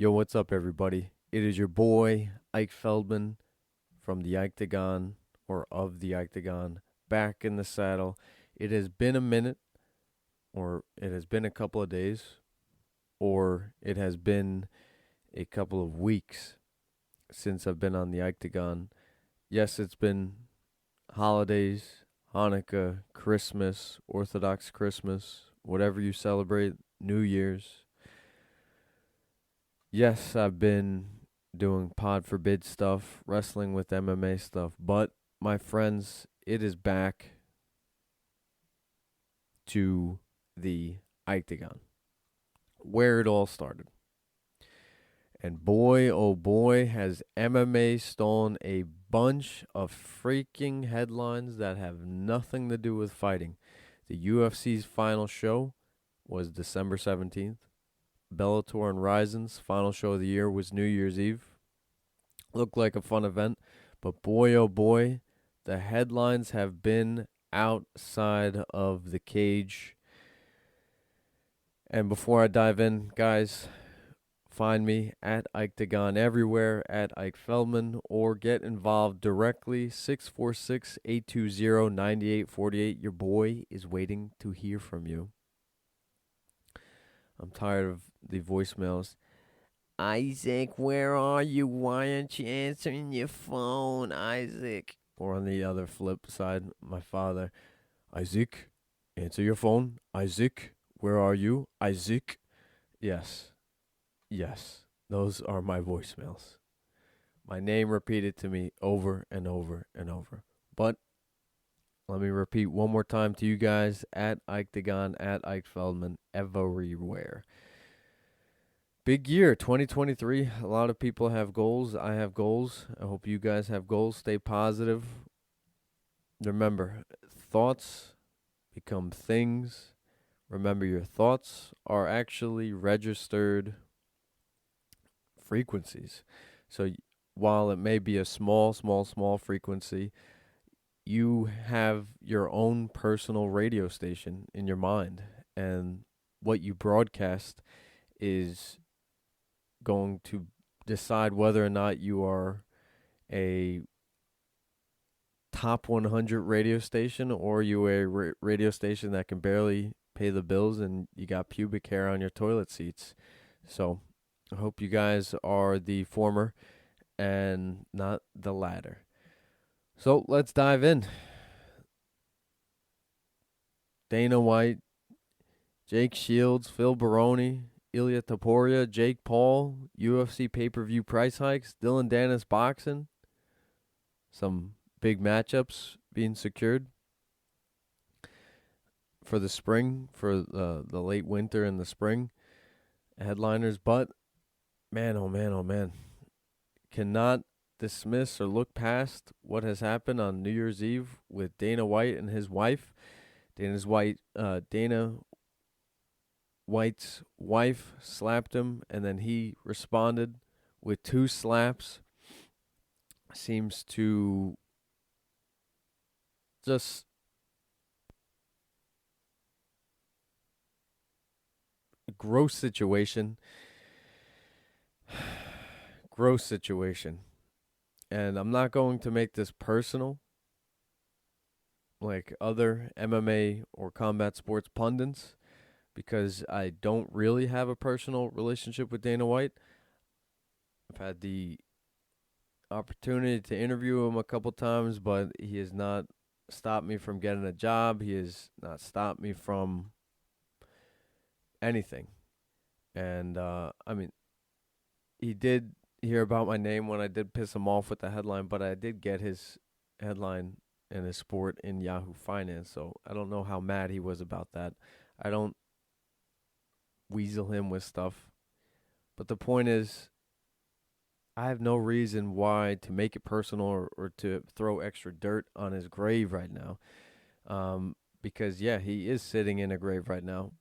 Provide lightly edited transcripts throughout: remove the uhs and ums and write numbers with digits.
Yo, what's up, everybody? It is your boy, Ike Feldman from the Octagon, or of the Octagon, back in the saddle. It has been a minute, or it has been a couple of days, or it has been a couple of weeks since I've been on the Octagon. Yes, it's been holidays, Hanukkah, Christmas, Orthodox Christmas, whatever you celebrate, New Year's. Yes, I've been doing Pod Forbid stuff, wrestling with MMA stuff, but my friends, it is back to the Octagon, where it all started. And boy, oh boy, has MMA stolen a bunch of freaking headlines that have nothing to do with fighting. The UFC's final show was December 17th. Bellator and Rizin's final show of the year was New Year's Eve. Looked like a fun event, but boy, oh boy, the headlines have been outside of the cage. And before I dive in, guys, find me at Ikedagon everywhere, at Ike Feldman, or get involved directly, 646-820-9848. Your boy is waiting to hear from you. I'm tired of the voicemails. Isaac, where are you? Why aren't you answering your phone, Isaac? Or on the other flip side, my father, Isaac, answer your phone. Isaac, where are you? Isaac. Yes, yes, those are my voicemails. My name repeated to me over and over and over. But let me repeat one more time to you guys, at Ike Dagon, at Ike Feldman, everywhere. Big year, 2023. A lot of people have goals. I have goals. I hope you guys have goals. Stay positive. Remember, thoughts become things. Remember, your thoughts are actually registered frequencies. So while it may be a small frequency, you have your own personal radio station in your mind. And what you broadcast is going to decide whether or not you are a top 100 radio station, or you a radio station that can barely pay the bills and you got pubic hair on your toilet seats. So I hope you guys are the former and not the latter. So let's dive in. Dana White, Jake Shields, Phil Baroni, Ilya Topuria, Jake Paul, UFC pay-per-view price hikes, Dylan Dennis boxing, some big matchups being secured for the spring, for the late winter and the spring headliners. But man, oh man, oh man, cannot dismiss or look past what has happened on New Year's Eve with Dana White and his wife. Dana White's wife slapped him, and then he responded with 2 slaps. Seems to just gross situation. Gross situation. And I'm not going to make this personal like other MMA or combat sports pundits, because I don't really have a personal relationship with Dana White. I've had the opportunity to interview him a couple times, but he has not stopped me from getting a job. He has not stopped me from anything. And, I mean, he did hear about my name when I did piss him off with the headline, but I did get his headline and his sport in Yahoo Finance, so I don't know how mad he was about that. I don't weasel him with stuff. But the point is, I have no reason why to make it personal, or to throw extra dirt on his grave right now. Because, yeah, he is sitting in a grave right now.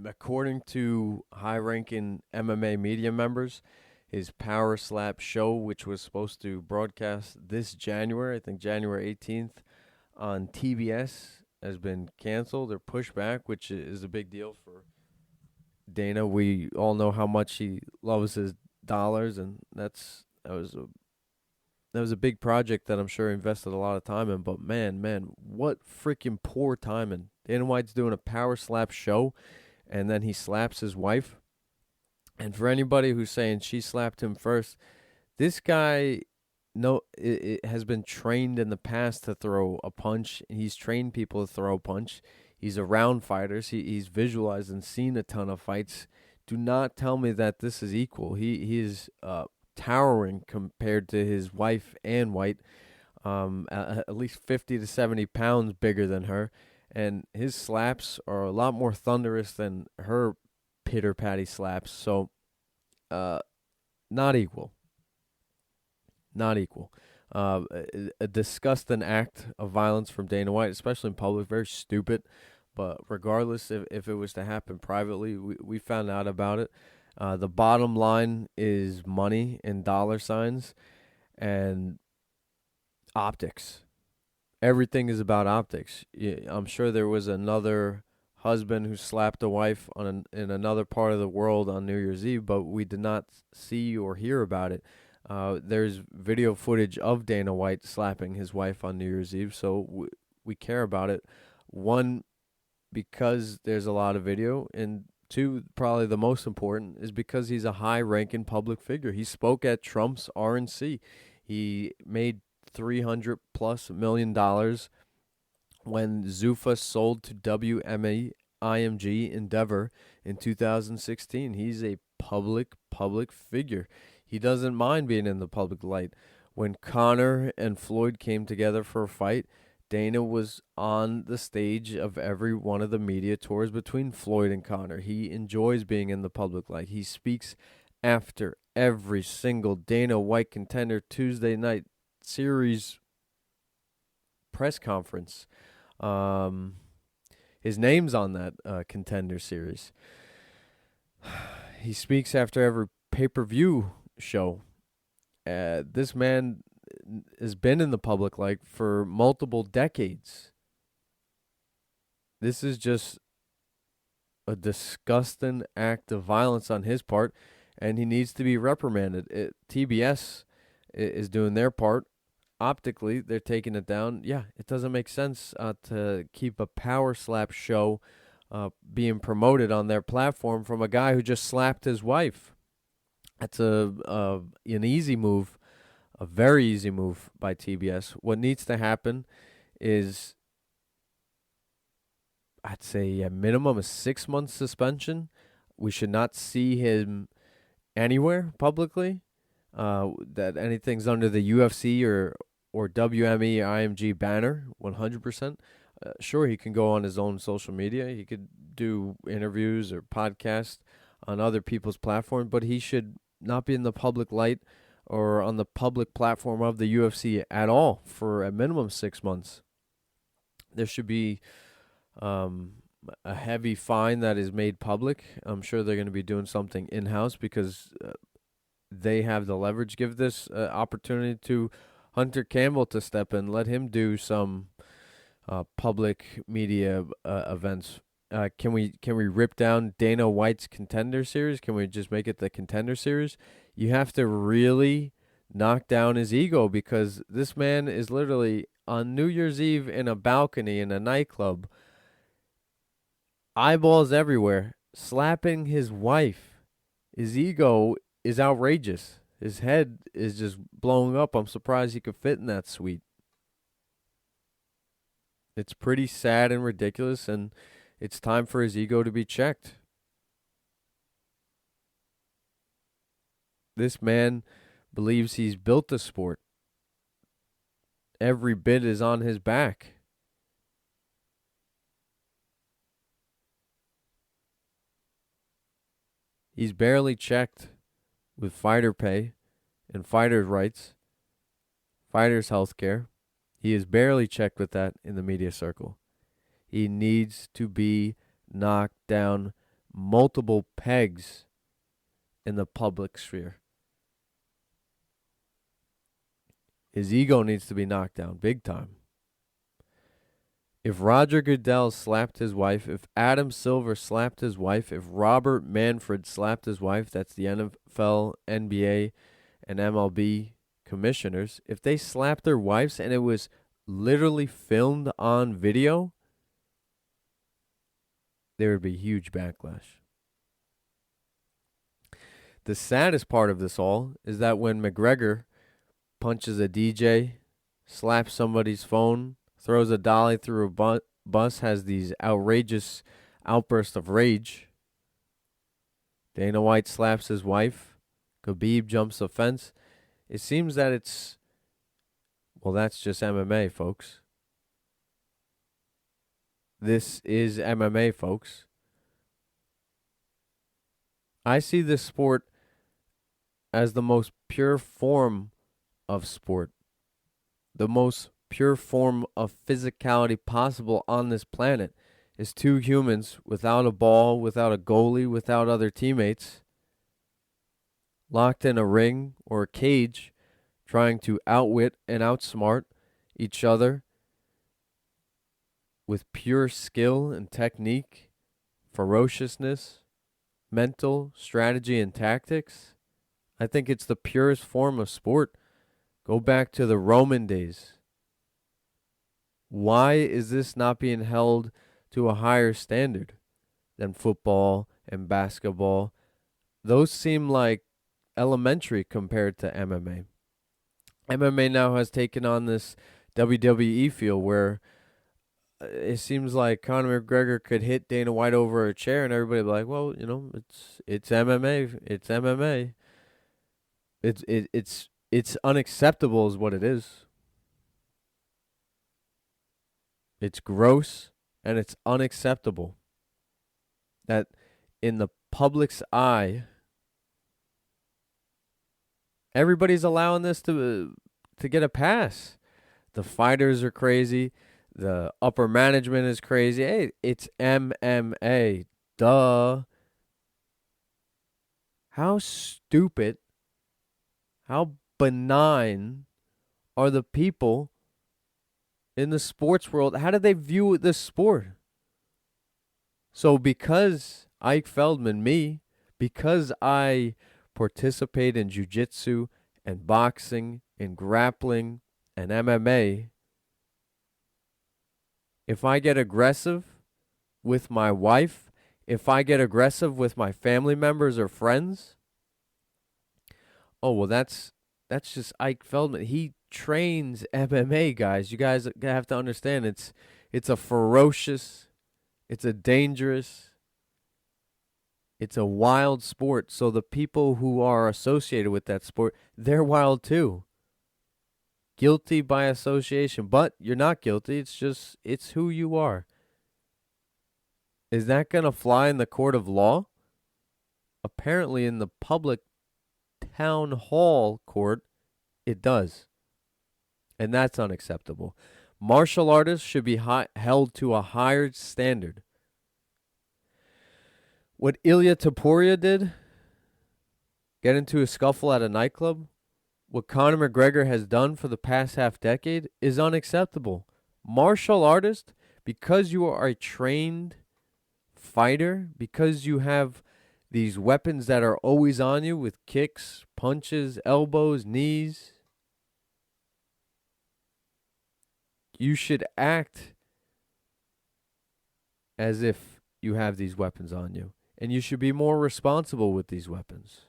According to high-ranking MMA media members, his Power Slap show, which was supposed to broadcast this January, I think January 18th, on TBS, has been canceled or pushed back, which is a big deal for Dana, we all know how much he loves his dollars, and that was a big project that I'm sure he invested a lot of time in. But man, what freaking poor timing! Dana White's doing a power slap show, and then he slaps his wife. And for anybody who's saying she slapped him first, this guy it has been trained in the past to throw a punch. He's trained people to throw a punch. He's around fighters. He's visualized and seen a ton of fights. Do not tell me that this is equal. He is towering compared to his wife, Ann White, at least 50 to 70 pounds bigger than her. And his slaps are a lot more thunderous than her pitter-patty slaps. So, not equal. Not equal. A disgusting act of violence from Dana White, especially in public, very stupid. But regardless, if it was to happen privately, we found out about it. The bottom line is money and dollar signs and optics. Everything is about optics. I'm sure there was another husband who slapped a wife in another part of the world on New Year's Eve, but we did not see or hear about it. There's video footage of Dana White slapping his wife on New Year's Eve, so we care about it. One, because there's a lot of video, and two, probably the most important, is because he's a high-ranking public figure. He spoke at Trump's RNC. He made $300+ million when Zuffa sold to WME IMG Endeavor in 2016. He's a public figure. He doesn't mind being in the public light. When Conor and Floyd came together for a fight, Dana was on the stage of every one of the media tours between Floyd and Conor. He enjoys being in the public light. He speaks after every single Dana White Contender Tuesday Night Series press conference. His name's on that Contender Series. He speaks after every pay-per-view show. This man has been in the public light for multiple decades. This is just a disgusting act of violence on his part, and he needs to be reprimanded. TBS is doing their part. Optically, they're taking it down. Yeah, it doesn't make sense to keep a power slap show being promoted on their platform from a guy who just slapped his wife. That's an easy move, a very easy move by TBS. What needs to happen is, I'd say a minimum of 6 months suspension. We should not see him anywhere publicly. That anything's under the UFC or WME IMG banner, 100%. Sure, he can go on his own social media. He could do interviews or podcasts on other people's platforms, but he should not be in the public light or on the public platform of the UFC at all for a minimum 6 months. There should be a heavy fine that is made public. I'm sure they're going to be doing something in-house because they have the leverage. Give this opportunity to Hunter Campbell to step in. Let him do some public media events. Can we rip down Dana White's Contender Series? Can we just make it the Contender Series? You have to really knock down his ego because this man is literally on New Year's Eve in a balcony in a nightclub, eyeballs everywhere, slapping his wife. His ego is outrageous. His head is just blowing up. I'm surprised he could fit in that suite. It's pretty sad and ridiculous, and it's time for his ego to be checked. This man believes he's built the sport. Every bit is on his back. He's barely checked with fighter pay and fighters' rights, fighters' health care. He is barely checked with that in the media circle. He needs to be knocked down multiple pegs in the public sphere. His ego needs to be knocked down big time. If Roger Goodell slapped his wife, if Adam Silver slapped his wife, if Robert Manfred slapped his wife, that's the NFL, NBA, and MLB commissioners, if they slapped their wives and it was literally filmed on video, there would be huge backlash. The saddest part of this all is that when McGregor punches a DJ, slaps somebody's phone, throws a dolly through a bus, has these outrageous outbursts of rage. Dana White slaps his wife. Khabib jumps the fence. It seems that that's just MMA, folks. This is MMA, folks. I see this sport as the most pure form of sport. The most pure form of physicality possible on this planet is two humans without a ball, without a goalie, without other teammates, locked in a ring or a cage, trying to outwit and outsmart each other with pure skill and technique, ferociousness, mental strategy and tactics. I think it's the purest form of sport. Go back to the Roman days. Why is this not being held to a higher standard than football and basketball? Those seem like elementary compared to MMA. MMA now has taken on this WWE feel where it seems like Conor McGregor could hit Dana White over a chair and everybody be like, well, it's MMA. It's MMA. It's unacceptable is what it is. It's gross and it's unacceptable that in the public's eye, everybody's allowing this to get a pass. The fighters are crazy. The upper management is crazy. Hey, it's MMA. Duh. How stupid, how benign are the people in the sports world? How do they view this sport? So because Ike Feldman, because I participate in jiu-jitsu and boxing and grappling and MMA, if I get aggressive with my wife, if I get aggressive with my family members or friends, oh, well, that's just Ike Feldman. He trains MMA, guys. You guys have to understand it's a ferocious, it's a dangerous, it's a wild sport. So the people who are associated with that sport, they're wild too. Guilty by association, but you're not guilty. It's who you are. Is that going to fly in the court of law? Apparently in the public town hall court, it does. And that's unacceptable. Martial artists should be held to a higher standard. What Ilya Topuria did, get into a scuffle at a nightclub, what Conor McGregor has done for the past half decade is unacceptable. Martial artist, because you are a trained fighter, because you have these weapons that are always on you with kicks, punches, elbows, knees, you should act as if you have these weapons on you. And you should be more responsible with these weapons.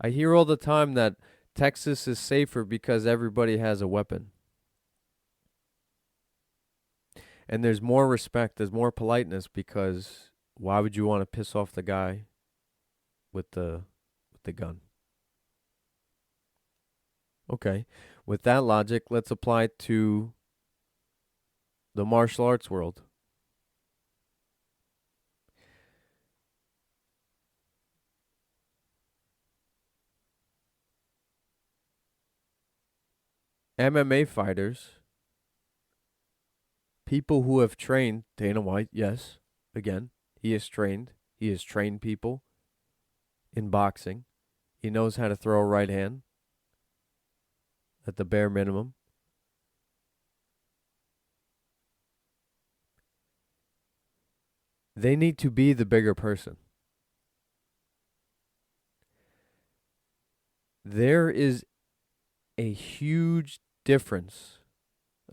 I hear all the time that Texas is safer because everybody has a weapon. And there's more respect, there's more politeness, because why would you want to piss off the guy with the gun? Okay, with that logic, let's apply it to the martial arts world. MMA fighters, people who have trained, Dana White, yes, again, he has trained people in boxing. He knows how to throw a right hand at the bare minimum. They need to be the bigger person. There is a huge difference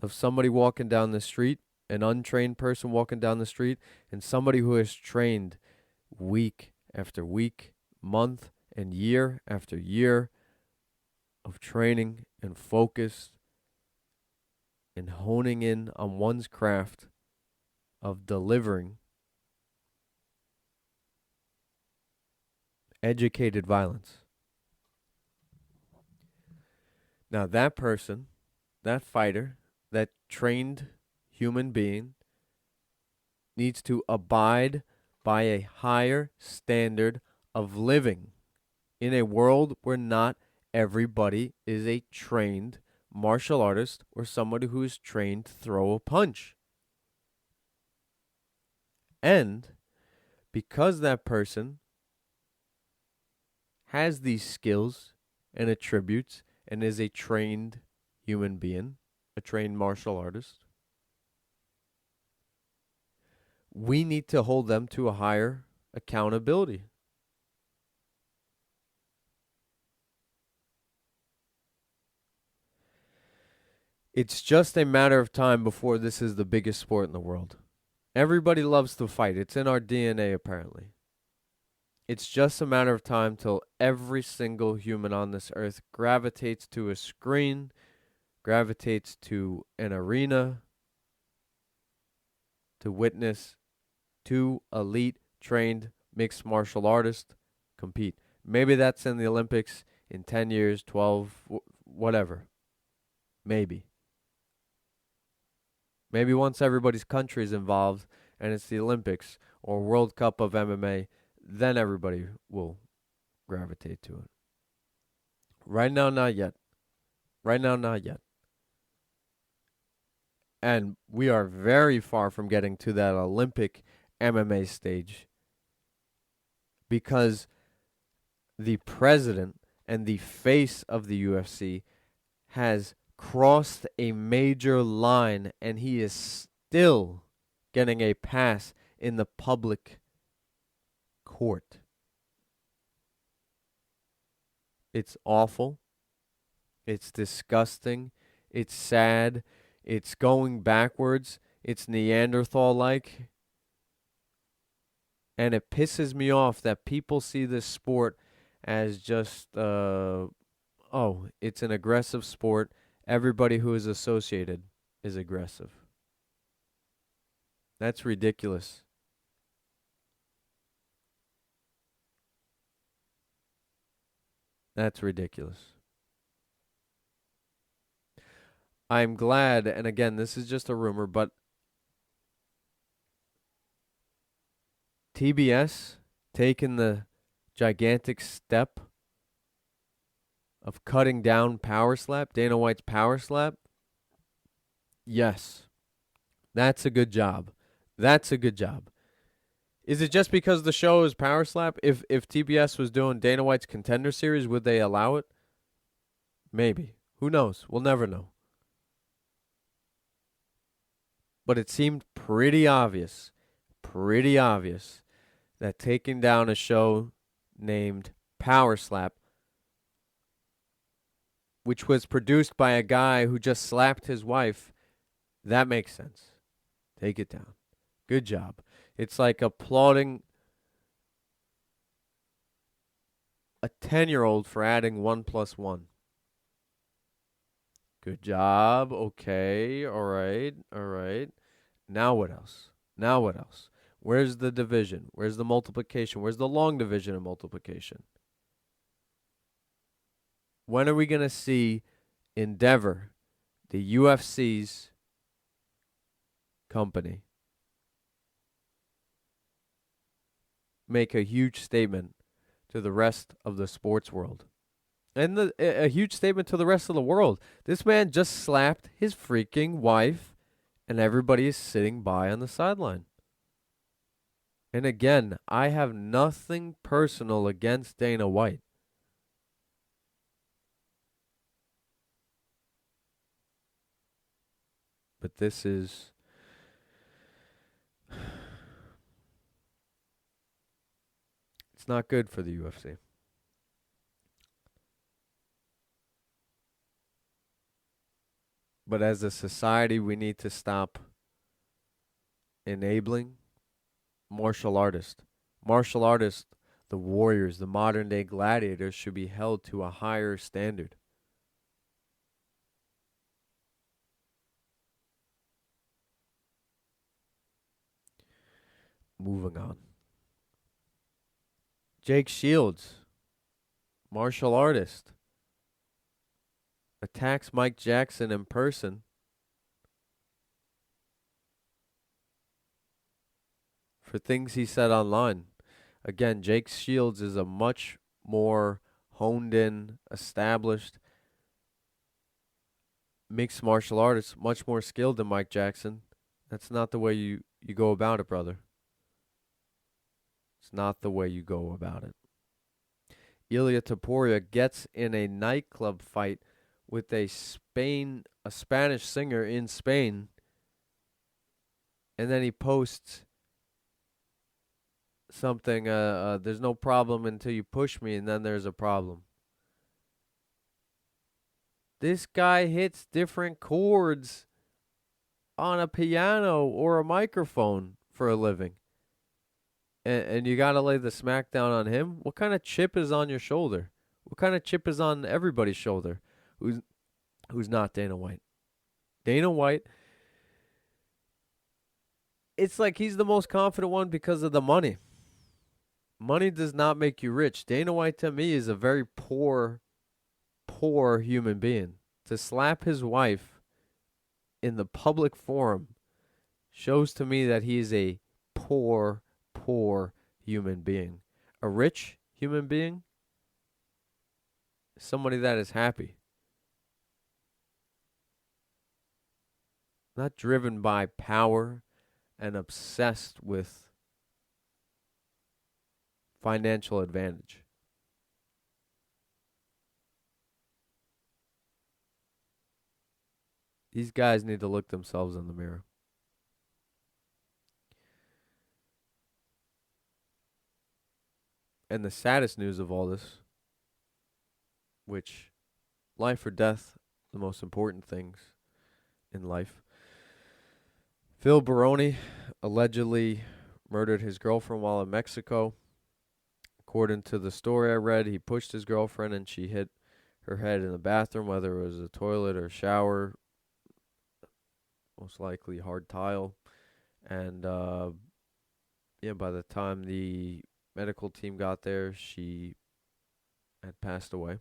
of somebody walking down the street, an untrained person walking down the street, and somebody who has trained week after week, month and year after year of training and focus and honing in on one's craft of delivering educated violence. Now, that person, that fighter, that trained human being needs to abide by a higher standard of living in a world where not everybody is a trained martial artist or somebody who is trained to throw a punch. And because that person has these skills and attributes and is a trained human being, a trained martial artist, we need to hold them to a higher accountability. It's just a matter of time before this is the biggest sport in the world. Everybody loves to fight. It's in our DNA, apparently. It's just a matter of time till every single human on this earth gravitates to a screen, gravitates to an arena to witness two elite trained mixed martial artists compete. Maybe that's in the Olympics in 10 years, 12, whatever. Maybe. Maybe once everybody's country is involved and it's the Olympics or World Cup of MMA, then everybody will gravitate to it. Right now, not yet. Right now, not yet. And we are very far from getting to that Olympic MMA stage because the president and the face of the UFC has crossed a major line, and he is still getting a pass in the public court. It's awful. It's disgusting. It's sad. It's going backwards. It's Neanderthal-like. And it pisses me off that people see this sport as just, it's an aggressive sport. Everybody who is associated is aggressive. That's ridiculous. That's ridiculous. I'm glad, and again, this is just a rumor, but TBS taking the gigantic step of cutting down Power Slap, Dana White's Power Slap. Yes, that's a good job. That's a good job. Is it just because the show is Power Slap? If TBS was doing Dana White's Contender Series, would they allow it? Maybe. Who knows? We'll never know. But it seemed pretty obvious that taking down a show named Power Slap, which was produced by a guy who just slapped his wife, that makes sense. Take it down. Good job. It's like applauding a 10-year-old for adding 1 + 1. Good job. Okay. All right. Now what else? Where's the division? Where's the multiplication? Where's the long division of multiplication? When are we going to see Endeavor, the UFC's company, make a huge statement to the rest of the sports world? And a huge statement to the rest of the world. This man just slapped his freaking wife, and everybody is sitting by on the sideline. And again, I have nothing personal against Dana White. But this is It's not good for the UFC. But as a society, we need to stop enabling martial artists. Martial artists, the warriors, the modern day gladiators, should be held to a higher standard. Moving on. Jake Shields, martial artist, attacks Mike Jackson in person for things he said online. Again, Jake Shields is a much more honed in, established mixed martial artist, much more skilled than Mike Jackson. That's not the way you go about it, brother. It's not the way you go about it. Ilya Topuria gets in a nightclub fight with a Spanish singer in Spain, and then he posts something, there's no problem until you push me, and then there's a problem. This guy hits different chords on a piano or a microphone for a living. And you got to lay the smack down on him? What kind of chip is on your shoulder? What kind of chip is on everybody's shoulder who's not Dana White? Dana White, it's like he's the most confident one because of the money. Money does not make you rich. Dana White, to me, is a very poor human being. To slap his wife in the public forum shows to me that he is a poor human being. A rich human being, somebody that is happy. Not driven by power and obsessed with financial advantage. These guys need to look themselves in the mirror. And the saddest news of all this, which life or death, the most important things in life. Phil Baroni allegedly murdered his girlfriend while in Mexico. According to the story I read, he pushed his girlfriend and she hit her head in the bathroom, whether it was a toilet or shower, most likely hard tile. And by the time the medical team got there, she had passed away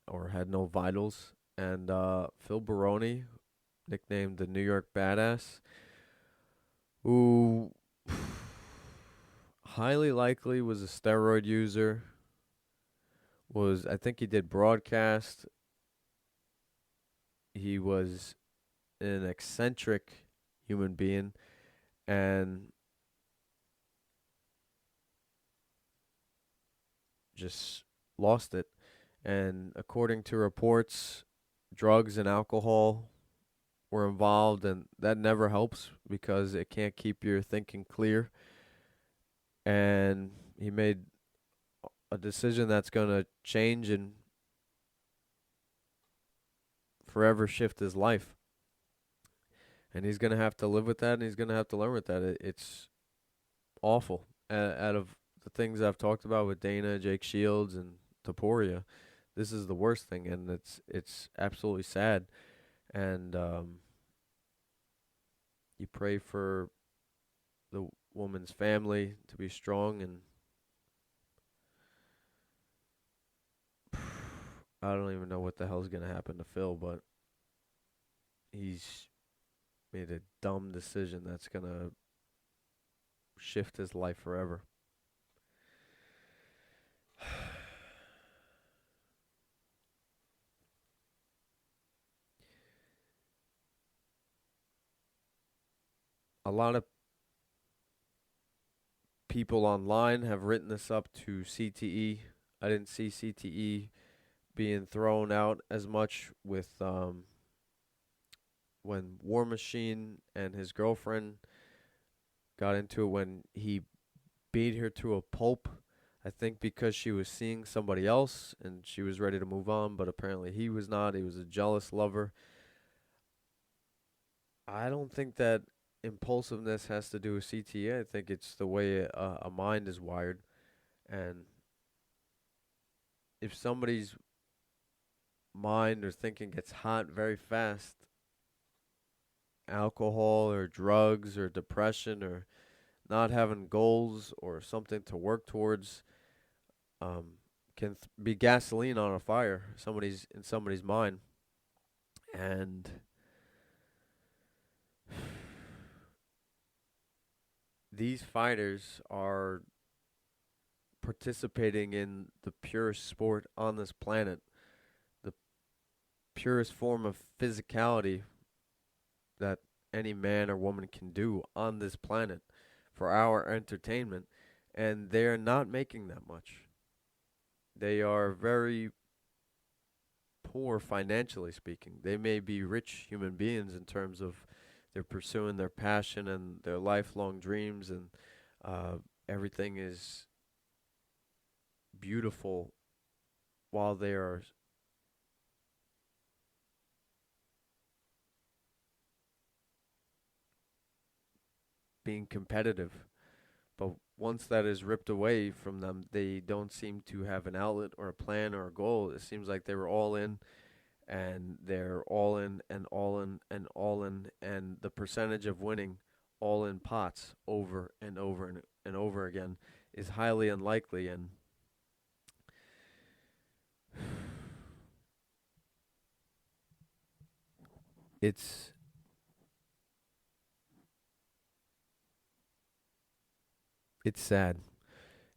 or had no vitals. And Phil Baroni, nicknamed the New York Badass, who highly likely was a steroid user, I think he did broadcast. He was an eccentric human being and just lost it. And according to reports, drugs and alcohol were involved, and that never helps because it can't keep your thinking clear. And he made a decision that's going to change and forever shift his life. And he's going to have to live with that, and he's going to have to learn with that. It's awful. Out of the things I've talked about with Dana, Jake Shields, and Topuria, this is the worst thing, and it's absolutely sad. And you pray for the woman's family to be strong, and I don't even know what the hell's going to happen to Phil, but he's made a dumb decision that's going to shift his life forever. A lot of people online have written this up to CTE. I didn't see CTE being thrown out as much with when War Machine and his girlfriend got into it, when he beat her to a pulp. I think because she was seeing somebody else and she was ready to move on, but apparently he was not. He was a jealous lover. I don't think that impulsiveness has to do with CTA. I think it's the way a mind is wired. And if somebody's mind or thinking gets hot very fast, alcohol or drugs or depression or not having goals or something to work towards can be gasoline on a fire somebody's mind. And these fighters are participating in the purest sport on this planet, the purest form of physicality that any man or woman can do on this planet for our entertainment, and they're not making that much. They are very poor financially speaking. They may be rich human beings in terms of they're pursuing their passion and their lifelong dreams, and everything is beautiful while they are being competitive. But once that is ripped away from them, they don't seem to have an outlet or a plan or a goal. It seems like they were all in, and they're all in and all in and all in, and the percentage of winning all in pots over and over and over again is highly unlikely. And it's sad.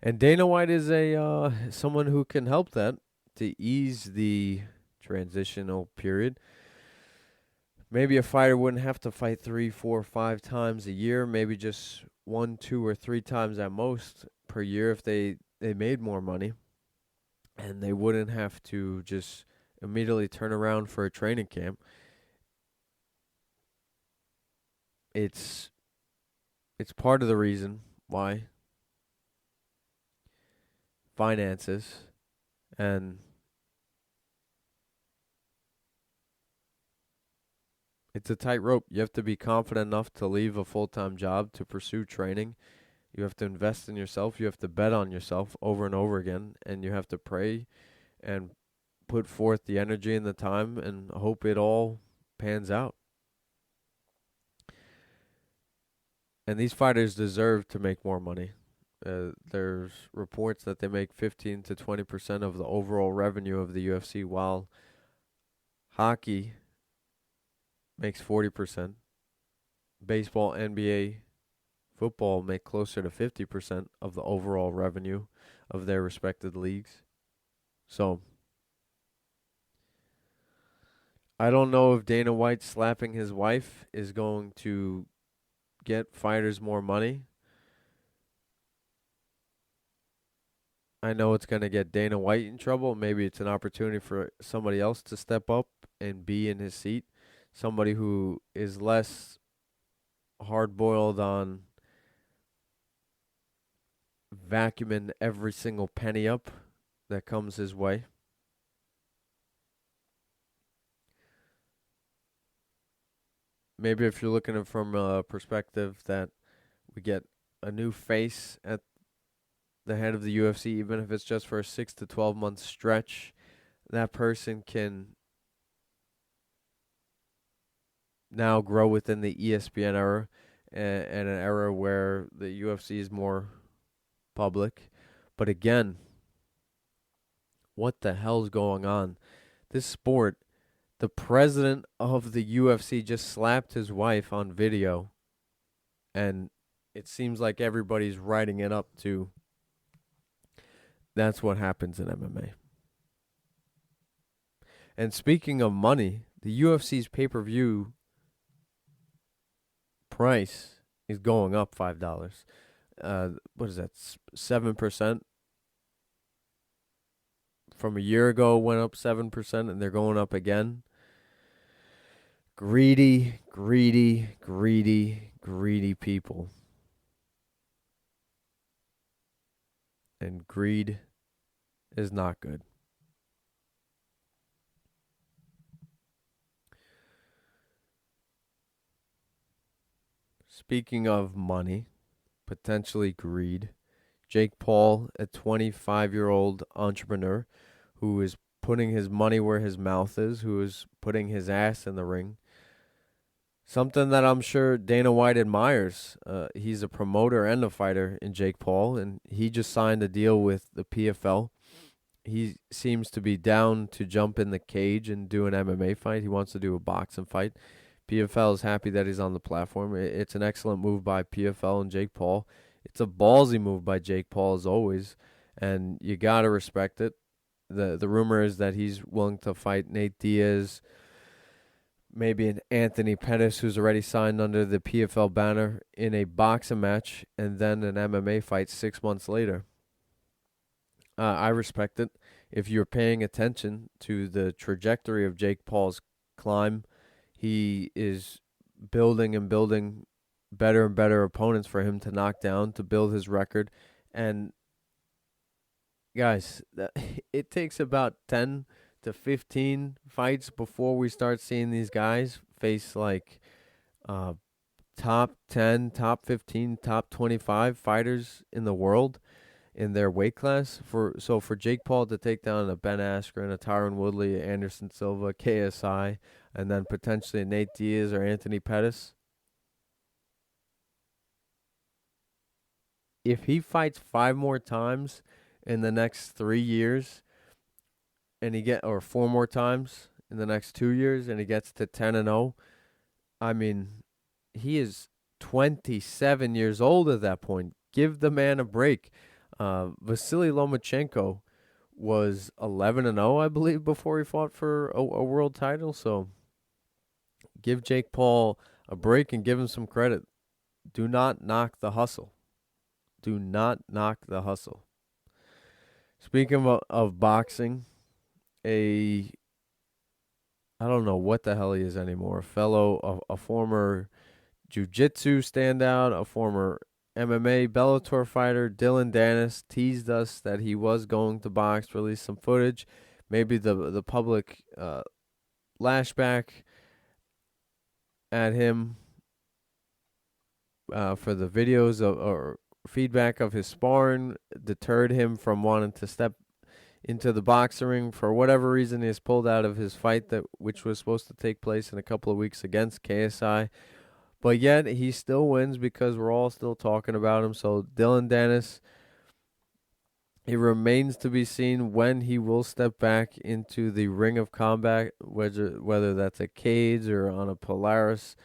And Dana White is a someone who can help that to ease the transitional period. Maybe a fighter wouldn't have to fight 3, 4, 5 times a year. Maybe just 1, 2, or 3 times at most per year if they made more money, and they wouldn't have to just immediately turn around for a training camp. It's part of the reason why finances and it's a tightrope. You have to be confident enough to leave a full-time job to pursue training. You have to invest in yourself. You have to bet on yourself over and over again, and you have to pray and put forth the energy and the time and hope it all pans out. And these fighters deserve to make more money. There's reports that they make 15 to 20% of the overall revenue of the UFC, while hockey makes 40%. Baseball, NBA, football make closer to 50% of the overall revenue of their respected leagues. So, I don't know if Dana White slapping his wife is going to get fighters more money. I know it's going to get Dana White in trouble. Maybe it's an opportunity for somebody else to step up and be in his seat. Somebody who is less hard-boiled on vacuuming every single penny up that comes his way. Maybe if you're looking at it from a perspective that we get a new face at the head of the UFC, even if it's just for a 6 to 12 month stretch, that person can now grow within the ESPN era and an era where the UFC is more public. But again, what the hell's going on? This sport, the president of the UFC just slapped his wife on video, and it seems like everybody's writing it up to that's what happens in MMA. And speaking of money, the UFC's pay-per-view price is going up $5. What is that? 7% from a year ago went up 7%, and they're going up again. Greedy, greedy, greedy, greedy people. and greed is not good. Speaking of money, potentially greed, Jake Paul, a 25-year-old entrepreneur who is putting his money where his mouth is, who is putting his ass in the ring. Something that I'm sure Dana White admires. He's a promoter and a fighter in Jake Paul, and he just signed a deal with the PFL. He seems to be down to jump in the cage and do an MMA fight. He wants to do a boxing fight. PFL is happy that he's on the platform. It's an excellent move by PFL and Jake Paul. It's a ballsy move by Jake Paul as always, and you got to respect it. The rumor is that he's willing to fight Nate Diaz, maybe an Anthony Pettis who's already signed under the PFL banner in a boxing match, and then an MMA fight 6 months later. I respect it. If you're paying attention to the trajectory of Jake Paul's climb, he is building and building better and better opponents for him to knock down to build his record. And guys, it takes about 10 to 15 fights before we start seeing these guys face like top 10, top 15, top 25 fighters in the world in their weight class. For Jake Paul to take down a Ben Askren, a Tyron Woodley, Anderson Silva, KSI, and then potentially Nate Diaz or Anthony Pettis. If he fights 5 more times in the next 3 years, or 4 more times in the next 2 years, and he gets to 10-0, I mean, he is 27 years old at that point. Give the man a break. Vasily Lomachenko was 11-0, I believe, before he fought for a world title. So give Jake Paul a break and give him some credit. Do not knock the hustle. Do not knock the hustle. Speaking of boxing, I don't know what the hell he is anymore. A former jiu-jitsu standout, a former MMA Bellator fighter, Dylan Dennis, teased us that he was going to box, release some footage. Maybe the public lashback at him for the videos or feedback of his sparring deterred him from wanting to step into the boxing ring. For whatever reason, he has pulled out of his fight which was supposed to take place in a couple of weeks against KSI. But yet, he still wins because we're all still talking about him. So, Dylan Dennis, it remains to be seen when he will step back into the ring of combat, whether that's a cage or on a Polaris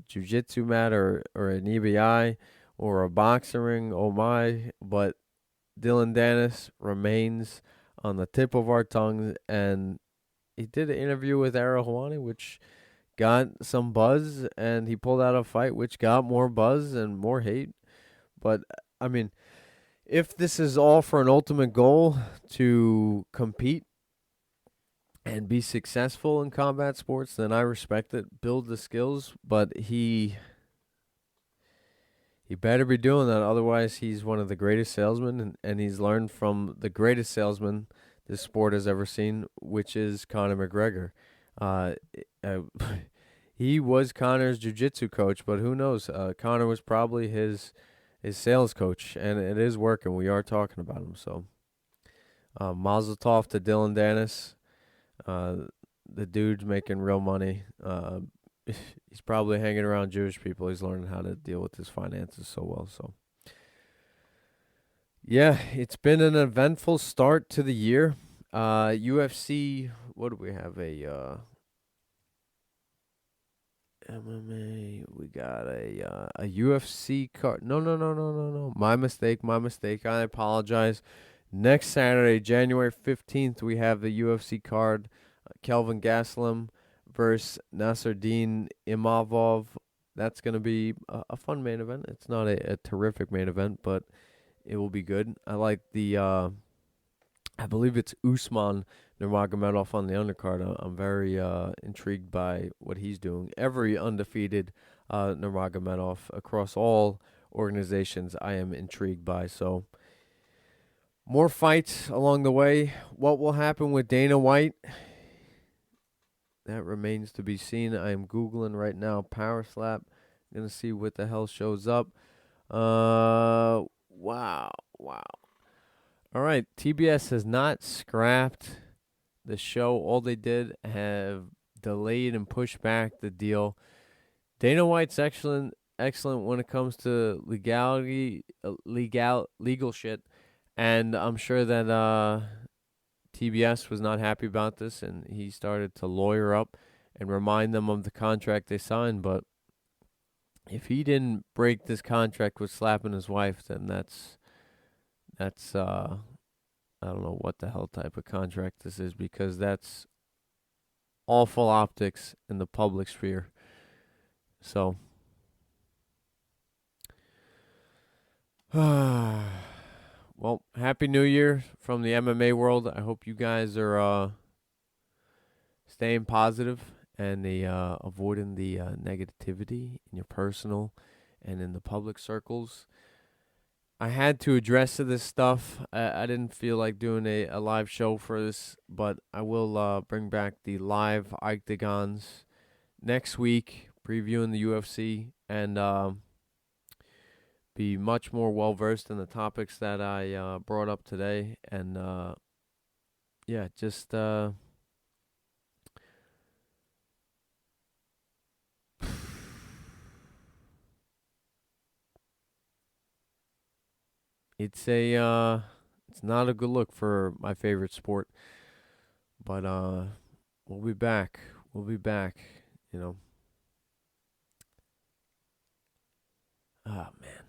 jiu-jitsu mat or an EBI or a boxing ring. Oh, my. But Dylan Dennis remains on the tip of our tongues. And he did an interview with Arahwani, which got some buzz, and he pulled out a fight which got more buzz and more hate. But, I mean, if this is all for an ultimate goal to compete and be successful in combat sports, then I respect it. Build the skills, but he better be doing that. Otherwise, he's one of the greatest salesmen, and he's learned from the greatest salesman this sport has ever seen, which is Conor McGregor. He was Conor's jiu-jitsu coach, but who knows? Conor was probably his sales coach, and it is working. We are talking about him. So, mazel tov to Dylan Dennis. The dude's making real money. He's probably hanging around Jewish people. He's learning how to deal with his finances so well. So, yeah, it's been an eventful start to the year. UFC, what do we have? MMA, we got a UFC card. No. My mistake. I apologize. Next Saturday, January 15th, we have the UFC card. Kelvin Gastelum versus Nasruddin Imavov. That's going to be a fun main event. It's not a terrific main event, but it will be good. I like I believe it's Usman Nurmagomedov on the undercard. I'm very intrigued by what he's doing. Every undefeated Nurmagomedov across all organizations I am intrigued by. So More fights along the way. What will happen with Dana White? That remains to be seen. I am Googling right now. Power slap. Gonna see what the hell shows up. Wow. All right. TBS has not scrapped the show. All they did have delayed and pushed back the deal. Dana White's excellent when it comes to legal shit. And I'm sure that TBS was not happy about this, and he started to lawyer up and remind them of the contract they signed. But if he didn't break this contract with slapping his wife, then that's I don't know what the hell type of contract this is, because that's awful optics in the public sphere. So well, Happy New Year from the MMA world. I hope you guys are staying positive and avoiding the negativity in your personal and in the public circles. I had to address this stuff. I didn't feel like doing a live show for this, but I will bring back the live octagons next week, previewing the UFC, and be much more well versed in the topics that I brought up today, and yeah, just it's not a good look for my favorite sport, but we'll be back. You know. Oh man.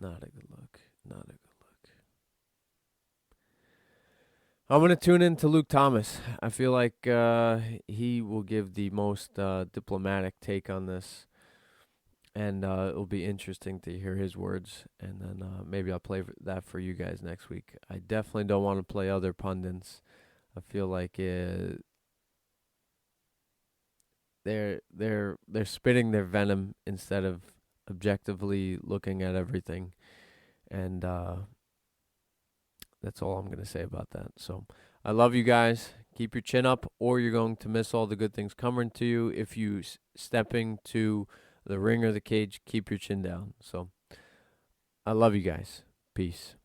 Not a good look. I'm going to tune in to Luke Thomas. I feel like he will give the most diplomatic take on this. And it'll be interesting to hear his words. And then maybe I'll play that for you guys next week. I definitely don't want to play other pundits. I feel like they're spitting their venom instead of objectively looking at everything. And that's all I'm going to say about that. So I love you guys. Keep your chin up, or you're going to miss all the good things coming to you. If you stepping to the ring or the cage, keep your chin down. So I love you guys. Peace.